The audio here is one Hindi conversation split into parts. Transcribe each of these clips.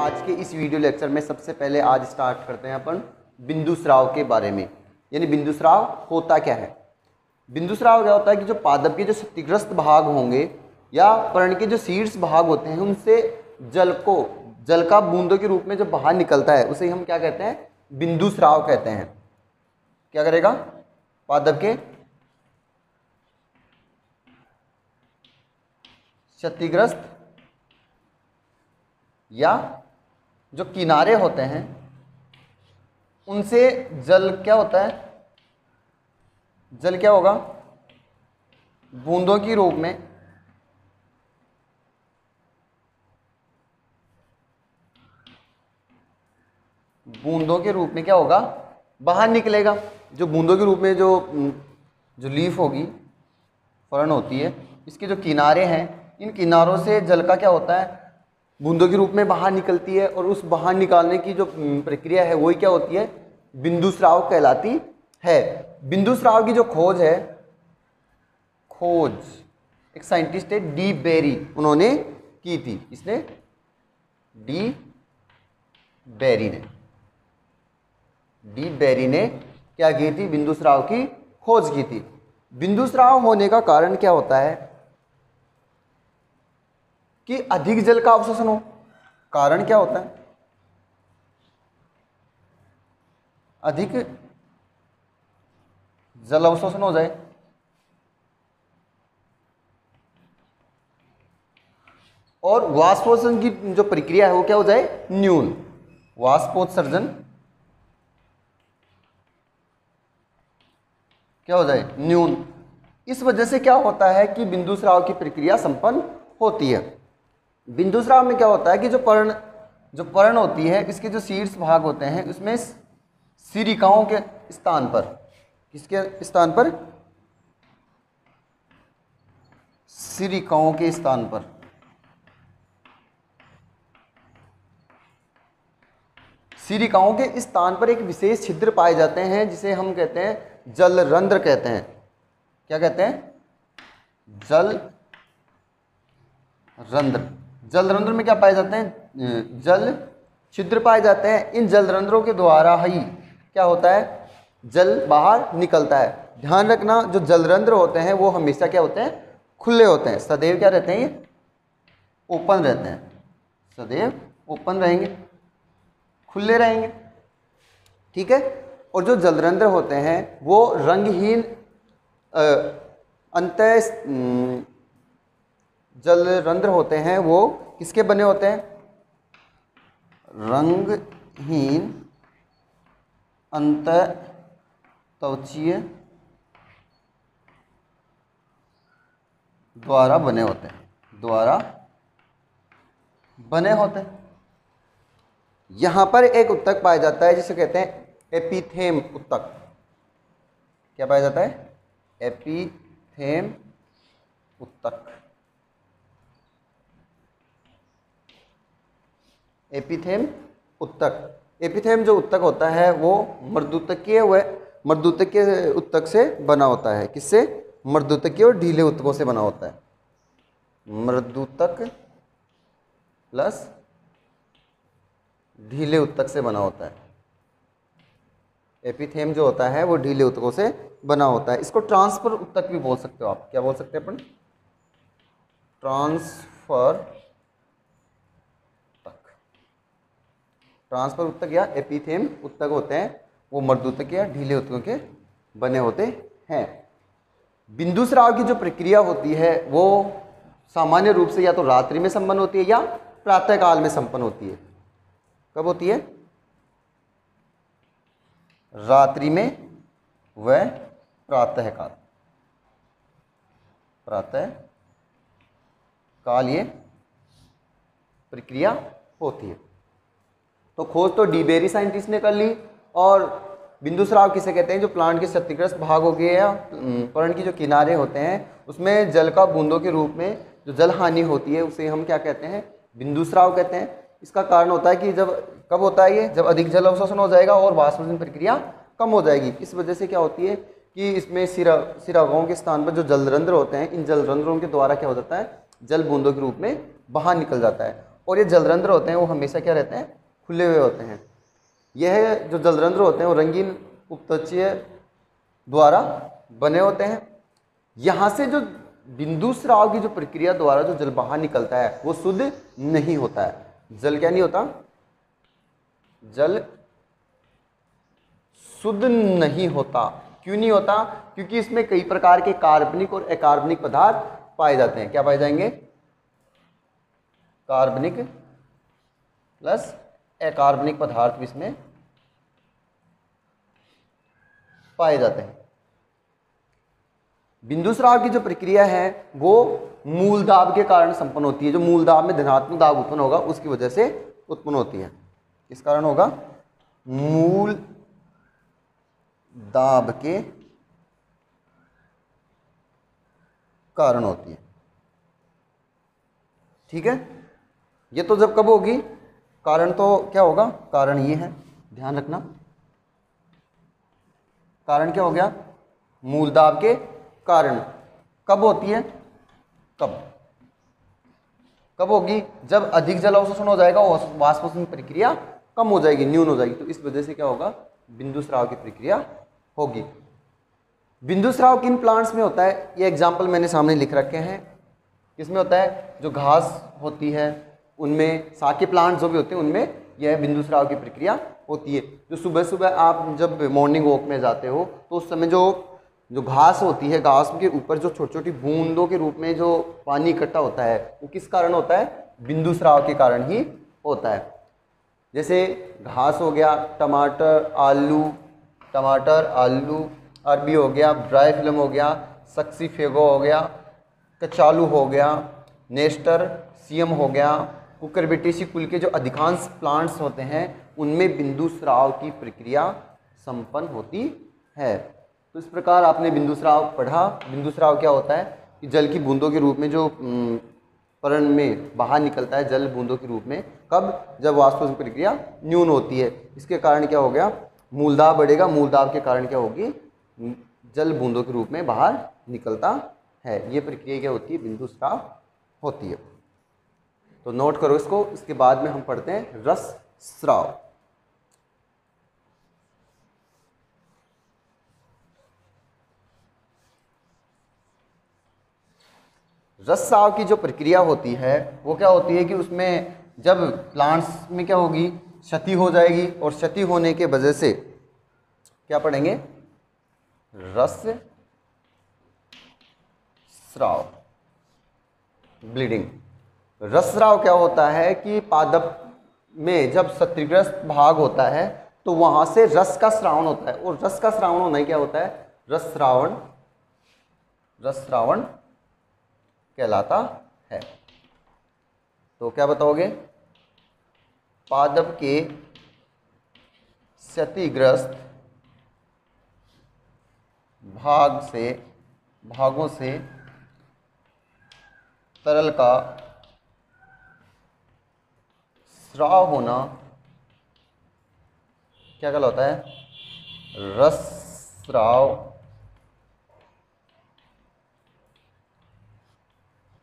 आज के इस वीडियो लेक्चर में सबसे पहले आज स्टार्ट करते हैं अपन बिंदु स्राव के बारे में। यानी बिंदु स्राव होता क्या है। बिंदु स्राव क्या होता है कि जो पादप के जो क्षतिग्रस्त भाग होंगे या पर्ण के जो शीर्ष भाग होते हैं उनसे जल का बूंदों के रूप में जो बाहर निकलता है उसे हम क्या कहते हैं, बिंदु स्राव कहते हैं। क्या करेगा, पादप के क्षतिग्रस्त या जो किनारे होते हैं उनसे जल क्या होता है, जल क्या होगा, बूंदों के रूप में क्या होगा, बाहर निकलेगा। जो बूंदों के रूप में जो लीफ होगी, फरण होती है, इसके जो किनारे हैं, इन किनारों से जल का क्या होता है, बूंदों के रूप में बाहर निकलती है। और उस बाहर निकालने की जो प्रक्रिया है वही क्या होती है, बिंदु स्राव कहलाती है। बिंदु स्राव की जो खोज है, एक साइंटिस्ट है डी बेरी, उन्होंने की थी। इसने डी बेरी ने क्या की थी, बिंदु स्राव की खोज की थी। बिंदु स्राव होने का कारण क्या होता है कि अधिक जल का अवशोषण हो। कारण क्या होता है, अधिक जल अवशोषण हो जाए। और वाष्पोत्सर्जन की जो प्रक्रिया है वो क्या हो जाए, न्यून। वाष्पोत्सर्जन क्या हो जाए, न्यून। इस वजह से क्या होता है कि बिंदु स्राव की प्रक्रिया संपन्न होती है। बिंदु स्राव में क्या होता है कि जो पर्ण होती है, इसके जो शीर्ष भाग होते हैं उसमें सिरिकाओं के स्थान पर, किसके स्थान पर, सिरिकाओं के स्थान पर सिरिकाओं के स्थान पर एक विशेष छिद्र पाए जाते हैं जिसे हम कहते हैं जलरंध्र कहते हैं। क्या कहते हैं, जलरंध्र में क्या पाए जाते हैं, जल छिद्र पाए जाते हैं। इन जलरंध्रों के द्वारा ही क्या होता है, जल बाहर निकलता है। ध्यान रखना, जो जलरंध्र होते हैं वो हमेशा क्या होते हैं, खुले होते हैं। सदैव क्या रहते हैं, ये ओपन रहते हैं, सदैव ओपन रहेंगे, खुले रहेंगे। ठीक है। और जो जलरंध्र होते हैं वो रंगहीन जलरंध्र होते हैं, वो किसके बने होते हैं, रंगहीन अंतःत्वचीय द्वारा बने होते हैं। यहां पर एक उत्तक पाया जाता है जिसे कहते हैं एपिथेम उत्तक। क्या पाया जाता है, एपिथेम उत्तक। एपिथेम जो उत्तक होता है वो मर्दूतकीय उत्तक से बना होता है। किससे, मर्दूतकीय और ढीले उत्तकों से बना होता है। मर्दूतक प्लस ढीले उत्तक से बना होता है। एपिथेम जो होता है वो ढीले उत्तकों से बना होता है। इसको ट्रांसफर उत्तक भी बोल सकते हो आप। क्या बोल सकते हैं अपन, ट्रांसफर उत्तक या एपिथेम उत्तक होते हैं, वो मर्दूतक या ढीले उत्तकों के बने होते हैं। बिंदु स्राव की जो प्रक्रिया होती है वो सामान्य रूप से या तो रात्रि में संपन्न होती है या प्रातः काल में संपन्न होती है। कब होती है, रात्रि में व प्रातः काल ये प्रक्रिया होती है। तो खोज तो डी बेरी साइंटिस्ट ने कर ली। और बिंदु स्राव किसे कहते हैं, जो प्लांट के क्षतिग्रस्त भाग हो गए या पर्ण की जो किनारे होते हैं उसमें जल का बूंदों के रूप में जो जल हानि होती है उसे हम क्या कहते हैं, बिंदु स्राव कहते हैं। इसका कारण होता है कि कब होता है ये, जब अधिक जल अवशोषण हो जाएगा और वाष्पोत्सर्जन प्रक्रिया कम हो जाएगी। इस वजह से क्या होती है कि इसमें सिरागाओं के स्थान पर जो जलरंध्र होते हैं, इन जलरंध्रों के द्वारा क्या हो जाता है, जल बूंदों के रूप में बाहर निकल जाता है। और ये जलरंध्र होते हैं वो हमेशा क्या रहते हैं, खुले हुए होते हैं। यह जो जलरंध्र होते हैं वो रंगीन उपत्वचीय द्वारा बने होते हैं। यहाँ से जो बिंदु स्राव की जो प्रक्रिया द्वारा जो जल बाहर निकलता है वो शुद्ध नहीं होता है। जल क्या नहीं होता, जल शुद्ध नहीं होता। क्यों नहीं होता? क्योंकि इसमें कई प्रकार के कार्बनिक और अकार्बनिक पदार्थ पाए जाते हैं। क्या पाए जाएंगे? कार्बनिक प्लस अकार्बनिक पदार्थ भी इसमें पाए जाते हैं। बिंदु स्राव की जो प्रक्रिया है वो मूल दाब के कारण संपन्न होती है। जो मूल दाब में धनात्मक दाब उत्पन्न होगा उसकी वजह से उत्पन्न होती है। किस कारण होगा? मूल दाब के कारण होती है। ठीक है, ये तो जब कब होगी? कारण तो क्या होगा? कारण ये है, ध्यान रखना। कारण क्या हो गया? मूल दाब के कारण। कब होती है? कब होगी? जब अधिक जल अवशोषण हो जाएगा, वाष्पोत्सर्जन प्रक्रिया कम हो जाएगी, न्यून हो जाएगी। तो इस वजह से क्या होगा? बिंदु स्राव की प्रक्रिया होगी। बिंदु स्राव किन प्लांट्स में होता है? ये एग्जाम्पल मैंने सामने लिख रखे हैं। किसमें होता है? जो घास होती है उनमें, साके प्लांट जो भी होते हैं उनमें यह बिंदु स्राव की प्रक्रिया होती है। जो सुबह सुबह आप जब मॉर्निंग वॉक में जाते हो तो उस समय जो घास होती है, घास के ऊपर जो छोटी छोटी बूंदों के रूप में जो पानी इकट्ठा होता है वो किस कारण होता है? बिंदु स्राव के कारण ही होता है। जैसे घास हो गया, टमाटर आलू, अरबी हो गया, ब्राईफिलम हो गया, सक्सीफेगो हो गया, कचालू हो गया, नेस्टर सियम हो गया, कुकुरबिटेसी कुल के जो अधिकांश प्लांट्स होते हैं उनमें बिंदु स्राव की प्रक्रिया संपन्न होती है। तो इस प्रकार आपने बिंदु स्राव पढ़ा। बिंदु स्राव क्या होता है? कि जल की बूंदों के रूप में जो पर्ण में बाहर निकलता है, जल बूंदों के रूप में। कब? जब वाष्पोत्सर्जन प्रक्रिया न्यून होती है। इसके कारण क्या हो गया? मूलदाब बढ़ेगा। मूलदाब के कारण क्या होगी? जल बूंदों के रूप में बाहर निकलता है। ये प्रक्रिया क्या होती है? बिंदु स्राव होती है। तो नोट करो इसको। इसके बाद में हम पढ़ते हैं रस स्राव। रस स्राव की जो प्रक्रिया होती है वो क्या होती है कि उसमें जब प्लांट्स में क्या होगी? क्षति हो जाएगी, और क्षति होने के वजह से क्या पढ़ेंगे? रस स्राव, ब्लीडिंग। रस स्राव क्या होता है कि पादप में जब क्षतिग्रस्त भाग होता है तो वहां से रस का स्रावण होता है, और रस का स्रावण होना क्या होता है? रस स्रावण कहलाता है। तो क्या बताओगे? पादप के क्षतिग्रस्त भागों से तरल का स्राव होना क्या कहलाता है? रस स्राव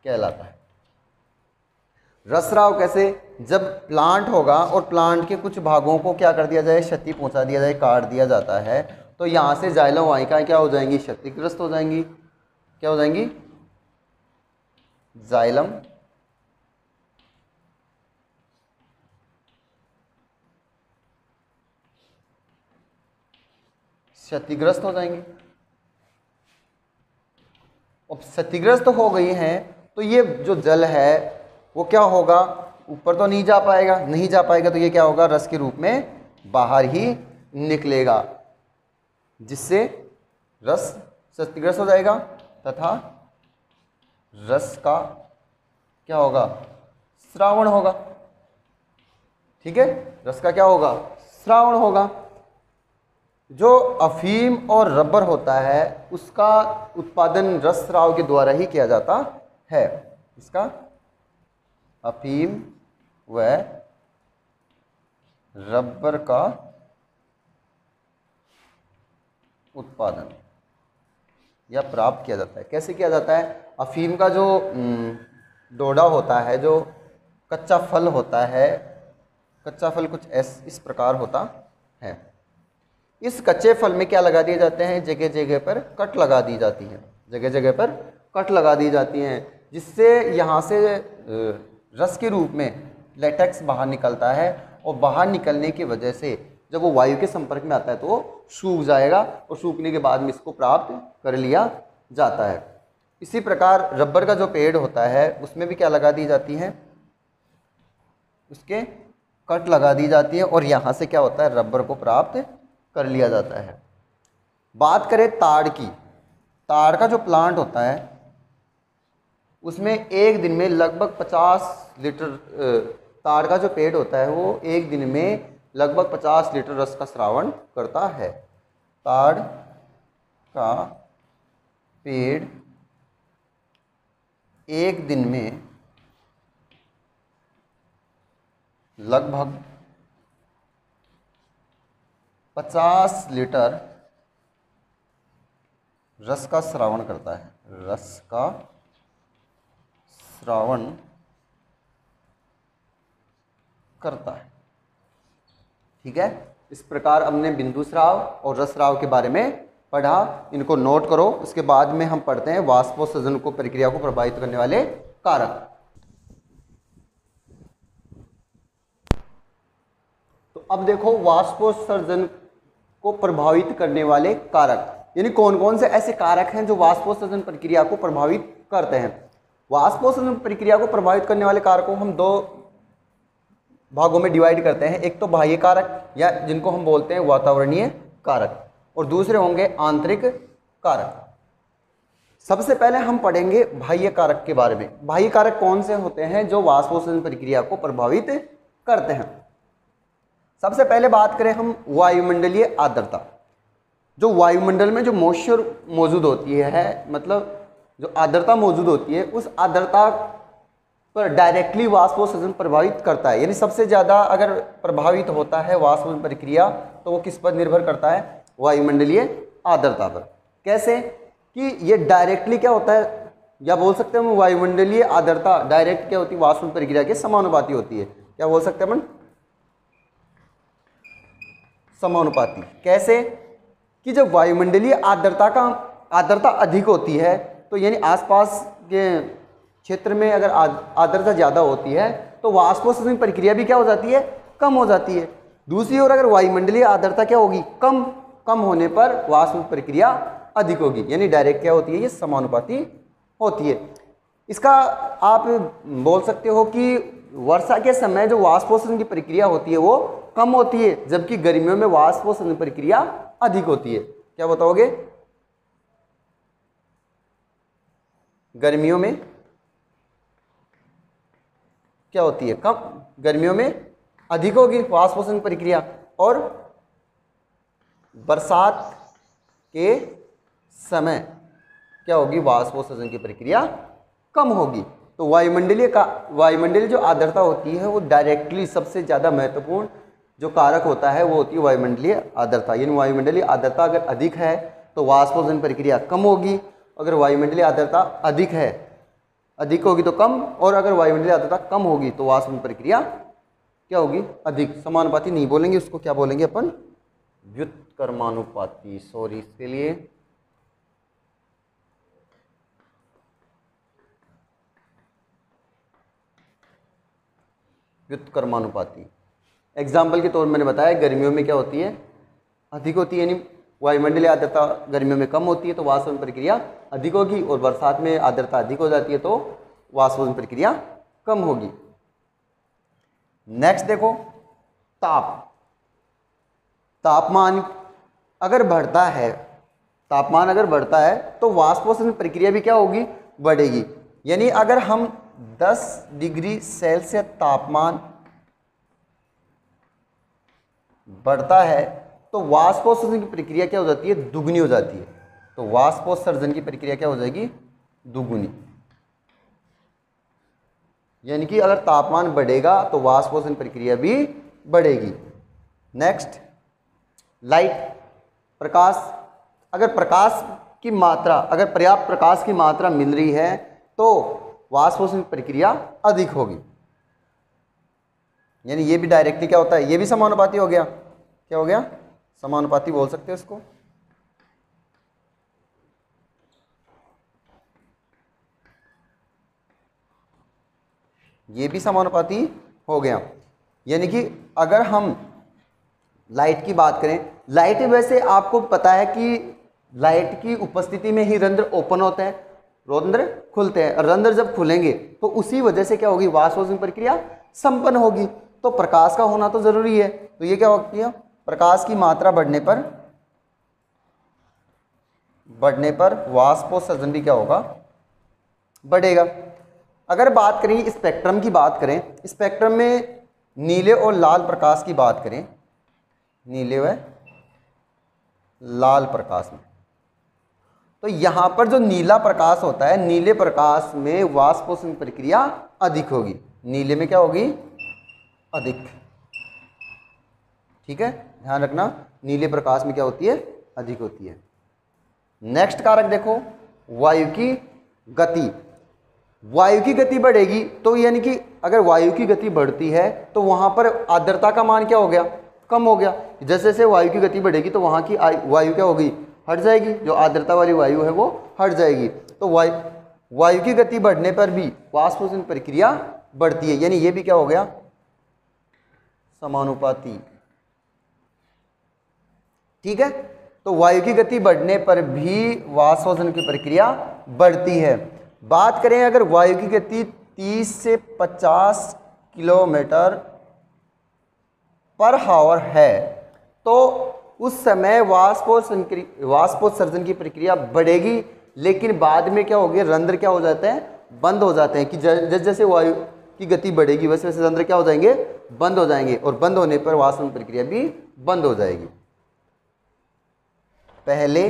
कहलाता है। रस स्राव कैसे? जब प्लांट होगा और प्लांट के कुछ भागों को क्या कर दिया जाए? क्षति पहुंचा दिया जाए, काट दिया जाता है, तो यहाँ से जाइलम वाहिकाएं क्या हो जाएंगी? क्षतिग्रस्त हो जाएंगी। क्या हो जाएंगी? जाइलम क्षतिग्रस्त हो जाएंगी। अब क्षतिग्रस्त हो गई हैं तो ये जो जल है वो क्या होगा? ऊपर तो नहीं जा पाएगा, नहीं जा पाएगा, तो ये क्या होगा? रस के रूप में बाहर ही निकलेगा, जिससे रस क्षतिग्रस्त हो जाएगा तथा रस का क्या होगा? स्रावण होगा। ठीक है, रस का क्या होगा? स्रावण होगा। जो अफीम और रबर होता है उसका उत्पादन रस स्राव के द्वारा ही किया जाता है। इसका अफीम व रबर का उत्पादन या प्राप्त किया जाता है। कैसे किया जाता है? अफीम का जो डोडा होता है, जो कच्चा फल होता है, कच्चा फल कुछ इस प्रकार होता है। इस कच्चे फल में क्या लगा दिए जाते हैं, जगह जगह पर कट लगा दी जाती है, जगह जगह पर कट लगा दी जाती हैं, जिससे यहाँ से रस के रूप में लेटेक्स बाहर निकलता है, और बाहर निकलने की वजह से जब वो वायु के संपर्क में आता है तो वो सूख जाएगा, और सूखने के बाद में इसको प्राप्त कर लिया जाता है। इसी प्रकार रबर का जो पेड़ होता है उसमें भी क्या लगा दी जाती है, उसके कट लगा दी जाती है, और यहाँ से क्या होता है, रबर को प्राप्त कर लिया जाता है। बात करें ताड़ की, ताड़ का जो प्लांट होता है उसमें एक दिन में लगभग 50 लीटर, ताड़ का जो पेड़ होता है वो एक दिन में लगभग 50 लीटर रस का स्रावन करता है। ताड़ का पेड़ एक दिन में लगभग 50 लीटर रस का स्रावन करता है, रस का स्रावन करता है। ठीक है, इस प्रकार हमने बिंदु स्राव और रस स्राव के बारे में पढ़ा, इनको नोट करो। उसके बाद में हम पढ़ते हैं वाष्पोत्सर्जन को प्रक्रिया को प्रभावित करने वाले कारक। तो अब देखो वाष्पोत्सर्जन को प्रभावित करने वाले कारक, यानी कौन कौन से ऐसे कारक हैं जो वाष्पोत्सर्जन प्रक्रिया को प्रभावित करते हैं। वाष्पोत्सर्जन प्रक्रिया को प्रभावित करने वाले कारकों को हम दो भागों में डिवाइड करते हैं। एक तो बाह्य कारक या जिनको हम बोलते हैं वातावरणीय कारक, और दूसरे होंगे आंतरिक कारक। सबसे पहले हम पढ़ेंगे बाह्य कारक के बारे में। बाह्य कारक कौन से होते हैं जो वाष्पोत्सर्जन प्रक्रिया को प्रभावित करते हैं। सबसे पहले बात करें हम वायुमंडलीय आर्द्रता। जो वायुमंडल में जो मॉइस्चर मौजूद होती है, मतलब जो आर्द्रता मौजूद होती है, उस आर्द्रता पर डायरेक्टली वाष्पोत्सर्जन प्रभावित करता है। यानी सबसे ज़्यादा अगर प्रभावित होता है वाष्पोत्सर्जन प्रक्रिया तो वो किस पर निर्भर करता है, वायुमंडलीय आर्द्रता पर। कैसे कि ये डायरेक्टली क्या होता है, या बोल सकते हैं हम वायुमंडलीय आर्द्रता डायरेक्ट क्या होती है, वाष्पोत्सर्जन प्रक्रिया के समानुपाती होती है। क्या बोल सकते हैं अपन, समानुपाती। कैसे कि जब वायुमंडलीय आर्द्रता अधिक होती है तो यानी आसपास के क्षेत्र में अगर आर्द्रता ज़्यादा होती है तो वाष्पोत्सर्जन प्रक्रिया भी क्या हो जाती है, कम हो जाती है। दूसरी ओर अगर वायुमंडलीय आर्द्रता क्या होगी, कम होने पर वाष्पोत्सर्जन प्रक्रिया अधिक होगी, यानी डायरेक्ट क्या होती है, ये समानुपाती होती है। इसका आप बोल सकते हो कि वर्षा के समय जो वाष्पोत्सर्जन की प्रक्रिया होती है वो कम होती है, जबकि गर्मियों में वाष्पोत्सर्जन प्रक्रिया अधिक होती है। क्या बताओगे, गर्मियों में क्या होती है, कम, गर्मियों में अधिक होगी वाष्पोत्सर्जन प्रक्रिया, और बरसात के समय क्या होगी, वाष्पोत्सर्जन की प्रक्रिया कम होगी। तो वायुमंडलीय जो आर्द्रता होती है वो डायरेक्टली सबसे ज़्यादा महत्वपूर्ण जो कारक होता है वो होती है वायुमंडलीय आर्द्रता। यानी वायुमंडलीय आर्द्रता अगर अधिक है तो वाष्पोत्सर्जन प्रक्रिया कम होगी, अगर वायुमंडलीय आर्द्रता अधिक होगी तो कम, और अगर वायुमंडलीय आर्द्रता कम होगी तो वाष्पोत्सर्जन प्रक्रिया क्या होगी, अधिक। समानुपाती नहीं बोलेंगे, उसको क्या बोलेंगे अपन, व्युत्क्रमानुपाती। सॉरी इसके लिए, व्युत्क्रमानुपाती। एग्जाम्पल के तौर मैंने बताया गर्मियों में क्या होती है, अधिक होती है, यानी वायुमंडलीय आर्द्रता गर्मियों में कम होती है तो वाष्पोत्सर्जन प्रक्रिया अधिक होगी, और बरसात में आर्द्रता अधिक हो जाती है तो वाष्पोत्सर्जन प्रक्रिया कम होगी। नेक्स्ट देखो, तापमान अगर बढ़ता है तो वाष्पोत्सर्जन प्रक्रिया भी क्या होगी, बढ़ेगी। यानी अगर हम 10 डिग्री सेल्सियस तापमान बढ़ता है तो वाष्पोत्सर्जन की प्रक्रिया क्या हो जाती है, दुगनी हो जाती है। तो वाष्पोत्सर्जन की प्रक्रिया क्या हो जाएगी, दुगुनी। यानी कि अगर तापमान बढ़ेगा तो वाष्पोत्सर्जन प्रक्रिया भी बढ़ेगी। नेक्स्ट, लाइट, प्रकाश। अगर पर्याप्त प्रकाश की मात्रा मिल रही है तो वाष्पोत्सर्जन प्रक्रिया अधिक होगी। यानी ये भी डायरेक्टली क्या होता है, ये भी समानुपाती हो गया। क्या हो गया, समानुपाती बोल सकते हैं इसको। ये भी समानुपाती हो गया। यानी कि अगर हम लाइट की बात करें, लाइट वैसे आपको पता है कि लाइट की उपस्थिति में ही रंध्र ओपन होते हैं, रंध्र खुलते हैं। रंध्र जब खुलेंगे तो उसी वजह से क्या होगी, वाष्पोत्सर्जन प्रक्रिया संपन्न होगी। तो प्रकाश का होना तो जरूरी है। तो ये क्या हो गया, प्रकाश की मात्रा बढ़ने पर वाष्पोत्सर्जन भी क्या होगा, बढ़ेगा। अगर बात करें स्पेक्ट्रम की बात करें, स्पेक्ट्रम में नीले और लाल प्रकाश की बात करें, नीले व लाल प्रकाश में, तो यहाँ पर जो नीला प्रकाश होता है, नीले प्रकाश में वाष्पोत्सर्जन प्रक्रिया अधिक होगी। नीले में क्या होगी, अधिक। ठीक है, ध्यान रखना, नीले प्रकाश में क्या होती है, अधिक होती है। नेक्स्ट कारक देखो, वायु की गति। वायु की गति बढ़ेगी तो यानी कि अगर वायु की गति बढ़ती है तो वहां पर आर्द्रता का मान क्या हो गया, कम हो गया। जैसे जैसे वायु की गति बढ़ेगी तो वहां की वायु क्या होगी, हट जाएगी। जो आर्द्रता वाली वायु है वो हट जाएगी। तो वायु की गति बढ़ने पर भी वाष्पोत्सर्जन प्रक्रिया बढ़ती है। यानी ये भी क्या हो गया, समानुपाती। ठीक है, तो वायु की गति बढ़ने पर भी वाष्पोत्सर्जन की प्रक्रिया बढ़ती है। बात करें अगर वायु की गति 30 से 50 किलोमीटर पर आवर है तो उस समय वाष्पोत्सर्जन की प्रक्रिया बढ़ेगी, लेकिन बाद में क्या होगी, रंध्र क्या हो जाते हैं, बंद हो जाते हैं। कि जैसे जैसे वायु की गति बढ़ेगी वैसे वैसे रंध्र क्या हो जाएंगे, बंद हो जाएंगे, और बंद होने पर वाष्पोत्सर्जन प्रक्रिया भी बंद हो जाएगी। पहले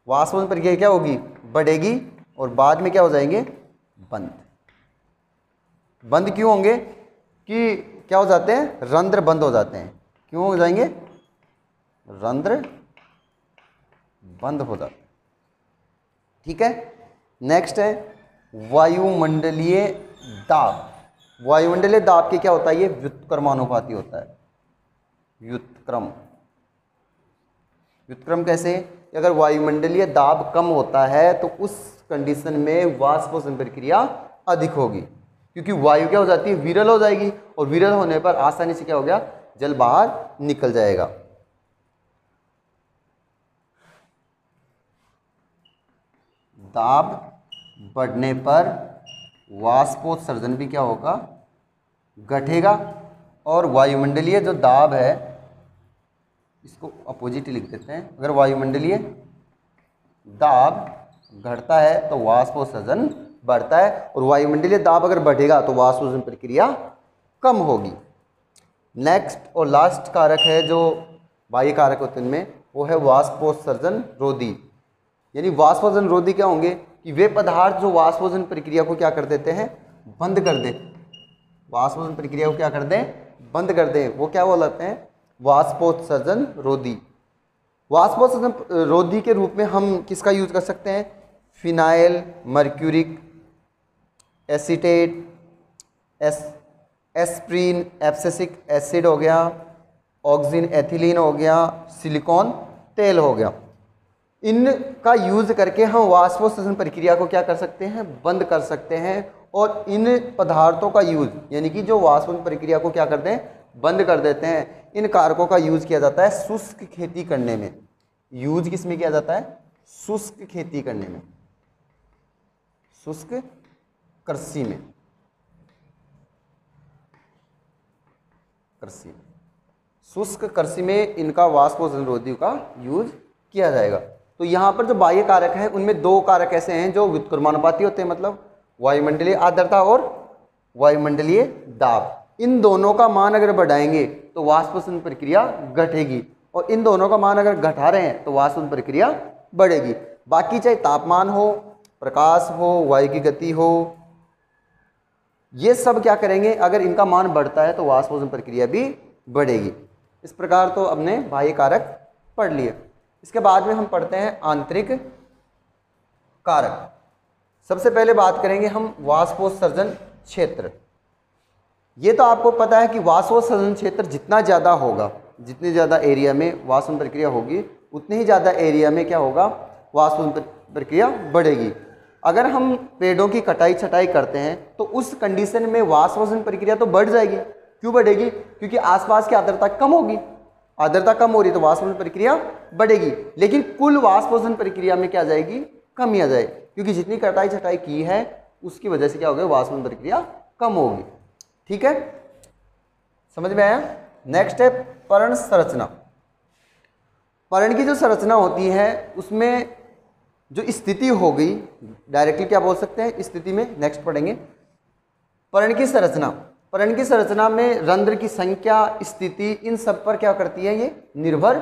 वाष्पोत्सर्जन प्रक्रिया क्या होगी, बढ़ेगी, और बाद में क्या हो जाएंगे, बंद। बंद क्यों होंगे, कि क्या हो जाते हैं, रंध्र बंद हो जाते हैं। क्यों हो जाएंगे, रंध्र बंद हो जाते हैं। ठीक है, नेक्स्ट है वायुमंडलीय दाब। वायुमंडलीय दाब के क्या होता है, ये व्युत्क्रमानुपाती होता है। व्युत्क्रम कैसे, अगर वायुमंडलीय दाब कम होता है तो उस कंडीशन में वाष्पोत्सर्जन प्रक्रिया अधिक होगी, क्योंकि वायु क्या हो जाती है, विरल हो जाएगी, और विरल होने पर आसानी से क्या हो गया, जल बाहर निकल जाएगा। दाब बढ़ने पर वाष्पोत्सर्जन भी क्या होगा, घटेगा, और वायुमंडलीय जो दाब है, इसको अपोजिट लिख देते हैं। अगर वायुमंडलीय दाब घटता है तो वाष्पोत्सर्जन बढ़ता है, और वायुमंडलीय दाब अगर बढ़ेगा तो वाष्पोत्सर्जन प्रक्रिया कम होगी। नेक्स्ट और लास्ट कारक है जो बाह्य कारक होते हैं इनमें, वो है वाष्पोत्सर्जन रोधी। यानी वाष्पोत्सर्जन रोधी क्या होंगे, कि वे पदार्थ जो वाष्पोत्सर्जन प्रक्रिया को क्या कर देते हैं, बंद कर दें। वाष्पोत्सर्जन प्रक्रिया को क्या कर दें, बंद कर दें, वो क्या बोलते हैं, वाष्पोत्सर्जन रोधी। वाष्पोत्सर्जन रोधी के रूप में हम किसका यूज कर सकते हैं, phenyl, mercuric acetate, aspirin, abscisic acid हो गया, ऑक्सीजन एथिलीन हो गया, सिलिकॉन तेल हो गया। इनका यूज करके हम वाष्पोत्सर्जन प्रक्रिया को क्या कर सकते हैं, बंद कर सकते हैं। और इन पदार्थों का यूज, यानी कि जो वाष्पोत्सर्जन प्रक्रिया को क्या करते हैं, बंद कर देते हैं, इन कारकों का यूज किया जाता है शुष्क खेती करने में। यूज किस में किया जाता है, शुष्क खेती करने में, शुष्क कृषि में, शुष्क कृषि में इनका वाष्पोत्सर्जन रोधी का यूज किया जाएगा। तो यहाँ पर जो बाह्य कारक हैं उनमें दो कारक ऐसे हैं जो व्युत्क्रमानुपाती होते हैं, मतलब वायुमंडलीय आर्द्रता और वायुमंडलीय दाब। इन दोनों का मान अगर बढ़ाएंगे तो वाष्पोत्सर्जन प्रक्रिया घटेगी, और इन दोनों का मान अगर घटा रहे हैं तो वाष्पोत्सर्जन प्रक्रिया बढ़ेगी। बाकी चाहे तापमान हो, प्रकाश हो, वायु की गति हो, ये सब क्या करेंगे, अगर इनका मान बढ़ता है तो वाष्पोत्सर्जन प्रक्रिया भी बढ़ेगी। इस प्रकार तो हमने बाह्य कारक पढ़ लिए। इसके बाद में हम पढ़ते हैं आंतरिक कारक। सबसे पहले बात करेंगे हम वाष्पोत्सर्जन क्षेत्र। ये तो आपको पता है कि वाष्पोत्सर्जन क्षेत्र जितना ज़्यादा होगा, जितनी ज़्यादा एरिया में वाष्पन प्रक्रिया होगी उतनी ही ज़्यादा एरिया में क्या होगा, वाष्पन प्रक्रिया बढ़ेगी। अगर हम पेड़ों की कटाई छटाई करते हैं तो उस कंडीशन में वाष्पोत्सर्जन प्रक्रिया तो बढ़ जाएगी। क्यों बढ़ेगी? क्योंकि आसपास की आर्द्रता कम होगी, आर्द्रता कम हो रही है तो वाष्पोत्सर्जन प्रक्रिया बढ़ेगी। लेकिन कुल वाष्पोत्सर्जन प्रक्रिया में क्या जाएगी, कमी आ जाएगी, क्योंकि जितनी कटाई छटाई की है उसकी वजह से क्या होगा, वाष्पोत्सर्जन प्रक्रिया कम होगी। ठीक है, समझ में आया? नेक्स्ट है पर्ण संरचना। पर्ण की जो संरचना होती है उसमें जो स्थिति हो गई, डायरेक्टली क्या बोल सकते हैं स्थिति में, नेक्स्ट पढ़ेंगे। पर्ण की संरचना, पर्ण की संरचना में रंध्र की संख्या, स्थिति, इन सब पर क्या करती है, ये निर्भर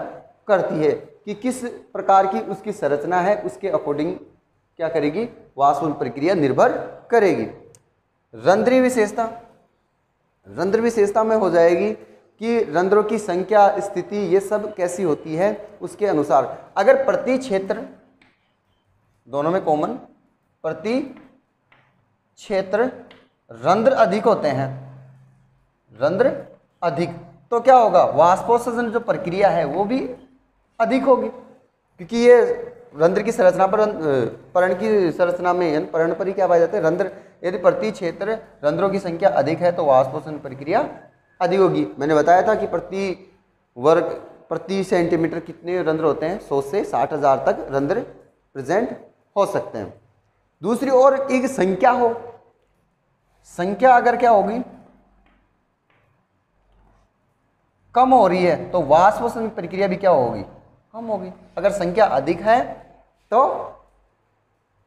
करती है कि किस प्रकार की उसकी संरचना है, उसके अकॉर्डिंग क्या करेगी, वाष्पन प्रक्रिया निर्भर करेगी। रंध्रीय विशेषता, रंध्र विशेषता में हो जाएगी कि रंध्रों की संख्या, स्थिति, ये सब कैसी होती है उसके अनुसार। अगर प्रति क्षेत्र, दोनों में कॉमन, प्रति क्षेत्र रंध्र अधिक होते हैं, रंध्र अधिक, तो क्या होगा, वाष्पोत्सर्जन जो प्रक्रिया है वो भी अधिक होगी, क्योंकि ये रंध्र की संरचना पर, पर्ण की संरचना में पर्ण पर ही क्या पाए जाते हैं, रंध्र। यदि प्रति क्षेत्र रंध्रों की संख्या अधिक है तो वाष्पोत्सर्जन प्रक्रिया अधिक होगी। मैंने बताया था कि प्रति वर्ग प्रति सेंटीमीटर कितने रंध्र होते हैं, 100 से 60,000 तक रंध्र प्रेजेंट हो सकते हैं। दूसरी ओर एक संख्या हो, संख्या अगर क्या होगी, कम हो रही है तो वाष्पोत्सर्जन प्रक्रिया भी क्या होगी, कम होगी। अगर संख्या अधिक है तो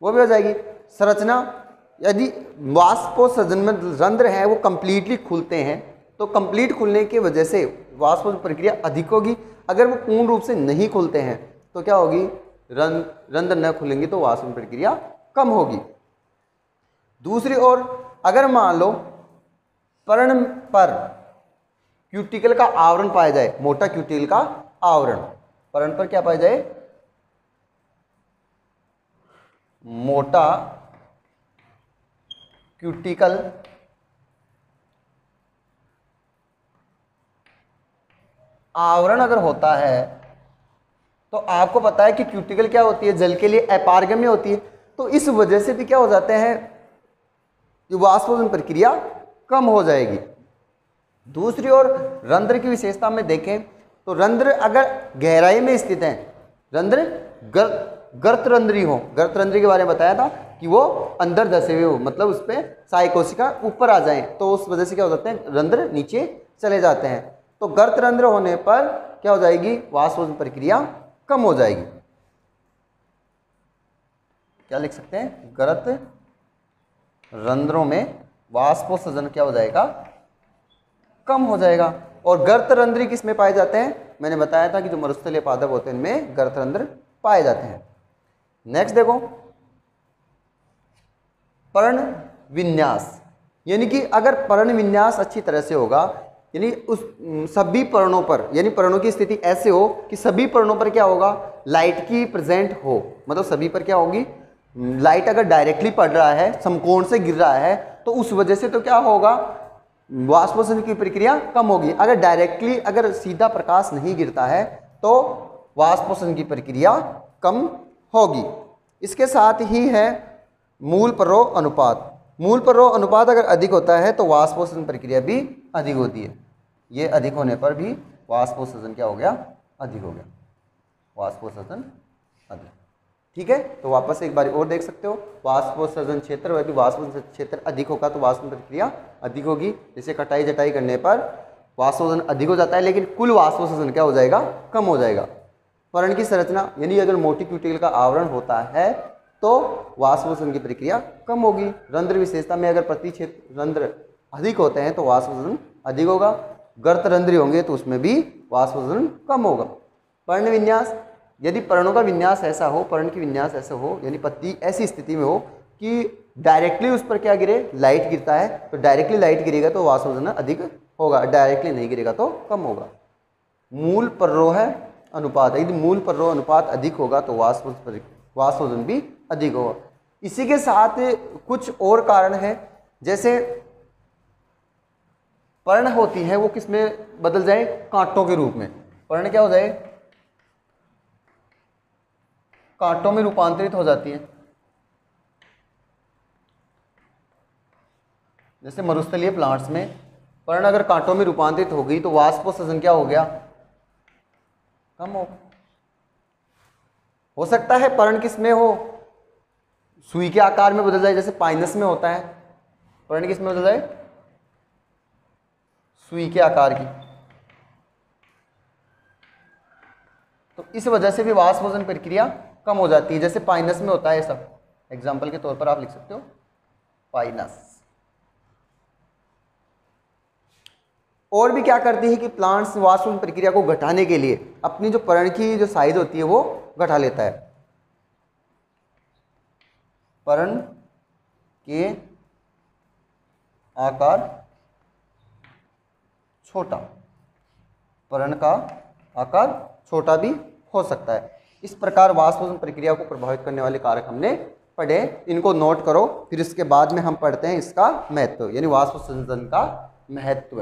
वो भी हो जाएगी। संरचना, यदि वाष्पोत्सर्जन में रंध्र हैं वो कंप्लीटली खुलते हैं तो कंप्लीट खुलने की वजह से वाष्पोत्सर्जन प्रक्रिया अधिक होगी। अगर वो पूर्ण रूप से नहीं खुलते हैं तो क्या होगी, रंध्र न खुलेंगे तो वाष्पोत्सर्जन प्रक्रिया कम होगी। दूसरी ओर अगर मान लो पर्ण पर क्यूटिकल का आवरण पाया जाए, मोटा क्यूटिकल का आवरण, पर्ण पर क्या पाया जाए, मोटा क्यूटिकल आवरण अगर होता है तो आपको पता है कि क्यूटिकल क्या होती है, जल के लिए अपारगम्य होती है, तो इस वजह से भी क्या हो जाते हैं, वाष्पोत्सर्जन प्रक्रिया कम हो जाएगी। दूसरी ओर रंध्र की विशेषता में देखें तो रंध्र अगर गहराई में स्थित हैं, रंध्र गर्तरंध्री हो, गर्तरंध्री के बारे में बताया था कि वो अंदर धसे हुए हो, मतलब उस पर सहायक कोशिका ऊपर आ जाए तो उस वजह से क्या हो जाते हैं, रंध्र नीचे चले जाते हैं। तो गर्तरंध्र होने पर क्या हो जाएगी, वाष्पोत्सर्जन प्रक्रिया कम हो जाएगी। क्या लिख सकते हैं, गर्त रंध्रों में वाष्पोत्सर्जन क्या हो जाएगा, कम हो जाएगा। और गर्तरंध्री किस में पाए जाते हैं, मैंने बताया था कि जो मरुस्थलीय पादप होते हैं इनमें गर्तरंध्र पाए जाते हैं। नेक्स्ट देखो, पर्ण विन्यास, यानी कि अगर पर्ण विन्यास अच्छी तरह से होगा, यानी उस सभी पर्णों पर, यानी पर्णों की स्थिति ऐसे हो कि सभी पर्णों पर क्या होगा, लाइट की प्रेजेंट हो, मतलब सभी पर क्या होगी, लाइट अगर डायरेक्टली पड़ रहा है, समकोण से गिर रहा है तो उस वजह से तो क्या होगा, वाष्पोत्सर्जन की प्रक्रिया कम होगी। अगर डायरेक्टली, अगर सीधा प्रकाश नहीं गिरता है तो वाष्पोत्सर्जन की प्रक्रिया कम होगी। इसके साथ ही है मूल प्ररोह अनुपात। मूल प्ररोह अनुपात अगर अधिक होता है तो वाष्पोत्सर्जन प्रक्रिया भी अधिक होती है। ये अधिक होने पर भी वाष्पोत्सर्जन क्या हो गया, अधिक हो गया, वाष्पोत्सर्जन अधिक। ठीक है, तो वापस एक बार और देख सकते हो, वाष्पोत्सर्जन क्षेत्र, यदि वाष्पोत्सर्जन क्षेत्र अधिक होगा तो वाष्पोत्सर्जन प्रक्रिया अधिक होगी। जैसे कटाई जटाई करने पर वाष्पोत्सर्जन अधिक हो जाता है लेकिन कुल वाष्पोत्सर्जन क्या हो जाएगा, कम हो जाएगा। पर्ण की संरचना, यानी अगर मोटी क्यूटिकल का आवरण होता है तो वाष्पोत्सर्जन की प्रक्रिया कम होगी। रंध्र विशेषता में अगर प्रति क्षेत्र रंध्र अधिक होते हैं तो वाष्पोत्सर्जन अधिक होगा। गर्तरंध्री होंगे तो उसमें भी वाष्पोत्सर्जन कम होगा। पर्ण विन्यास, यदि पर्णों का विन्यास ऐसा हो, पर्ण की विन्यास ऐसा हो, यानी पत्ती ऐसी स्थिति में हो कि डायरेक्टली उस पर क्या गिरे, लाइट गिरता है, तो डायरेक्टली लाइट गिरेगा तो वाष्पोत्सर्जन अधिक होगा, डायरेक्टली नहीं गिरेगा तो कम होगा। मूल प्ररोह अनुपात, यदि मूल प्ररोह अनुपात अधिक होगा तो वाष्पोत्सर्जन भी अधिक होगा। इसी के साथ कुछ और कारण है, जैसे पर्ण होती है वो किस में बदल जाए, कांटों के रूप में। पर्ण क्या हो जाए, कांटों में रूपांतरित हो जाती है। जैसे मरुस्थलीय प्लांट्स में पर्ण अगर कांटों में रूपांतरित हो गई तो वाष्पोत्सर्जन क्या हो गया, कम हो सकता है पर्ण किस में हो, सुई के आकार में बदल जाए, जैसे पाइनस में होता है। पर्ण किस में बदल जाए, सुई के आकार की। तो इस वजह से भी वाष्पोत्सर्जन प्रक्रिया कम हो जाती है, जैसे पाइनस में होता है सब। एग्जाम्पल के तौर पर आप लिख सकते हो पाइनस। और भी क्या करती है कि प्लांट्स वाष्पोत्सर्जन प्रक्रिया को घटाने के लिए अपनी जो पर्ण की जो साइज होती है वो घटा लेता है। पर्ण के आकार छोटा, पर्ण का आकार छोटा भी हो सकता है। इस प्रकार वाष्पोत्सर्जन प्रक्रिया को प्रभावित करने वाले कारक हमने पढ़े, इनको नोट करो। फिर इसके बाद में हम पढ़ते हैं इसका महत्व, यानी वाष्पोत्सर्जन का महत्व।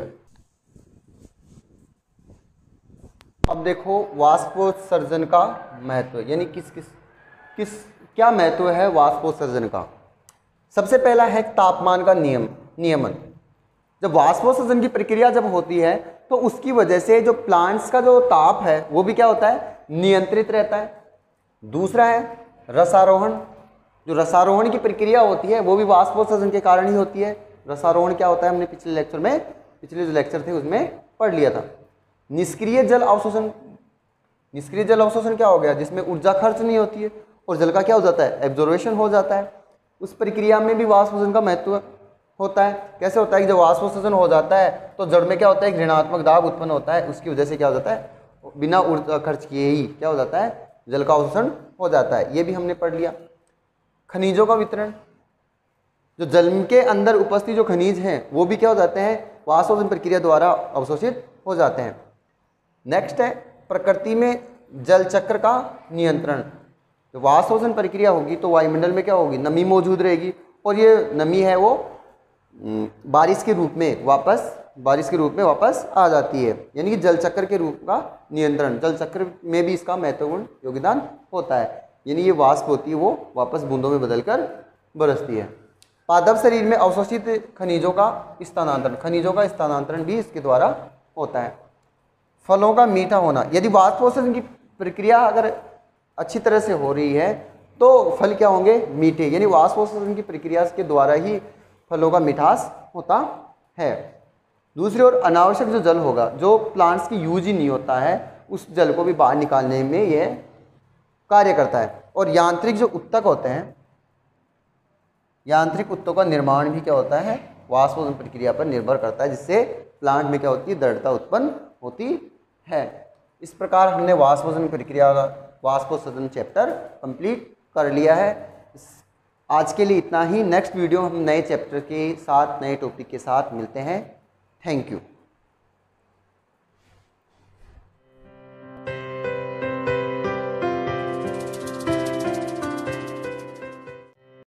अब देखो वाष्पोत्सर्जन का महत्व, यानी किस क्या महत्व है वाष्पोत्सर्जन का। सबसे पहला है तापमान का नियमन। जब वाष्पोत्सर्जन की प्रक्रिया जब होती है तो उसकी वजह से जो प्लांट्स का जो ताप है वो भी क्या होता है, नियंत्रित रहता है। दूसरा है रसारोहण। जो रसारोहण की प्रक्रिया होती है वो भी वाष्पोत्सर्जन के कारण ही होती है। रसारोहण क्या होता है, हमने पिछले जो लेक्चर थे उसमें पढ़ लिया था। निष्क्रिय जल अवशोषण। निष्क्रिय जल अवशोषण क्या हो गया, जिसमें ऊर्जा खर्च नहीं होती है और जल का क्या हो जाता है, एब्जॉर्वेशन हो जाता है। उस प्रक्रिया में भी वाष्पोत्सर्जन का महत्व होता है। कैसे होता है कि जब वाष्पोत्सर्जन हो जाता है तो जड़ में क्या होता है, ऋणात्मक दाब उत्पन्न होता है। उसकी वजह से क्या हो जाता है, बिना ऊर्जा खर्च किए ही क्या हो जाता है, जल का अवशोषण हो जाता है। ये भी हमने पढ़ लिया। खनिजों का वितरण। जो जल के अंदर उपस्थित जो खनिज हैं वो भी क्या हो जाते हैं, वाष्पोत्सर्जन प्रक्रिया द्वारा अवशोषित हो जाते हैं। नेक्स्ट है प्रकृति में जल चक्र का नियंत्रण। जब वाष्पोत्सर्जन प्रक्रिया होगी तो वायुमंडल में क्या होगी, नमी मौजूद रहेगी और ये नमी है वो बारिश के रूप में वापस आ जाती है। यानी कि जल चक्र के रूप का नियंत्रण, जल चक्र में भी इसका महत्वपूर्ण योगदान होता है। यानी ये वाष्प होती है वो वापस बूंदों में बदलकर बरसती है। पादप शरीर में अवशोषित खनिजों का स्थानांतरण भी इसके द्वारा होता है। फलों का मीठा होना। यदि वाष्पोत्सर्जन की प्रक्रिया अगर अच्छी तरह से हो रही है तो फल क्या होंगे, मीठे। यानी वाष्पोत्सर्जन की प्रक्रिया के द्वारा ही फलों का मिठास होता है। दूसरी ओर अनावश्यक जो जल होगा, जो प्लांट्स की यूज ही नहीं होता है, उस जल को भी बाहर निकालने में यह कार्य करता है। और यांत्रिक जो उत्तक होते हैं, यांत्रिक उत्तकों का निर्माण भी क्या होता है, वाष्पोत्सर्जन प्रक्रिया पर निर्भर करता है, जिससे प्लांट में क्या होती है, दृढ़ता उत्पन्न होती है। इस प्रकार हमने वाष्पोत्सर्जन चैप्टर कंप्लीट कर लिया है। आज के लिए इतना ही। नेक्स्ट वीडियो हम नए चैप्टर के साथ, नए टॉपिक के साथ मिलते हैं। Thank you.